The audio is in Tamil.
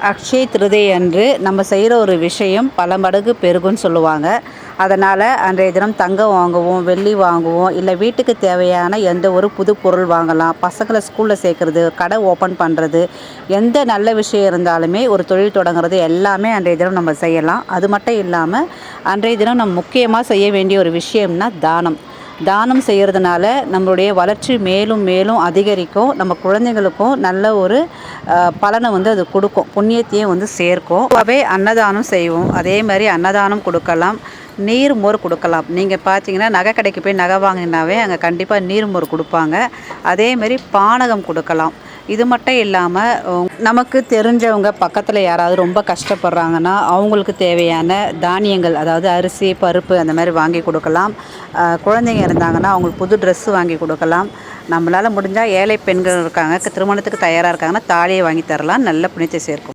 அக்ஷய திருதை அன்று நம்ம செய்கிற ஒரு விஷயம் பல மடங்கு பெருகுன்னு சொல்லுவாங்க. அதனால் அன்றைய தினம் தங்கம் வாங்குவோம், வெள்ளி வாங்குவோம், இல்லை வீட்டுக்கு தேவையான எந்த ஒரு புது பொருள் வாங்கலாம். பசங்களை ஸ்கூலில் சேர்க்குறது, கடை ஓப்பன் பண்ணுறது, எந்த நல்ல விஷயம் இருந்தாலுமே ஒரு தொழில் தொடங்குறது எல்லாமே அன்றைய தினம் நம்ம செய்யலாம். அது மட்டும் இல்லாமல் அன்றைய தினம் நம்ம முக்கியமாக செய்ய வேண்டிய ஒரு விஷயம்னா தானம். தானம் செய்கிறதுனால நம்மளுடைய வளர்ச்சி மேலும் மேலும் அதிகரிக்கும். நம்ம குழந்தைங்களுக்கும் நல்ல ஒரு பலனை அது கொடுக்கும். புண்ணியத்தையும் சேர்க்கும். அப்போவே அன்னதானம் செய்வோம். அதே மாதிரி அன்னதானம் கொடுக்கலாம், நீர் மோர் கொடுக்கலாம். நீங்கள் பார்த்தீங்கன்னா நகை கடைக்கு போய் நகை வாங்கினாவே அங்கே கண்டிப்பாக நீர் மோர் கொடுப்பாங்க. அதேமாரி பானகம் கொடுக்கலாம். இது மட்டும் இல்லாமல் நமக்கு தெரிஞ்சவங்க பக்கத்தில் யாராவது ரொம்ப கஷ்டப்படுறாங்கன்னா அவங்களுக்கு தேவையான தானியங்கள், அதாவது அரிசி, பருப்பு அந்த மாதிரி வாங்கி கொடுக்கலாம். குழந்தைங்க இருந்தாங்கன்னா அவங்களுக்கு புது ட்ரெஸ்ஸு வாங்கி கொடுக்கலாம். நம்மளால் முடிஞ்சால் ஏழை பெண்கள் இருக்காங்க, திருமணத்துக்கு தயாராக இருக்காங்கன்னா தாலியை வாங்கி தரலாம். நல்ல புண்ணியத்தை சேர்க்கும்.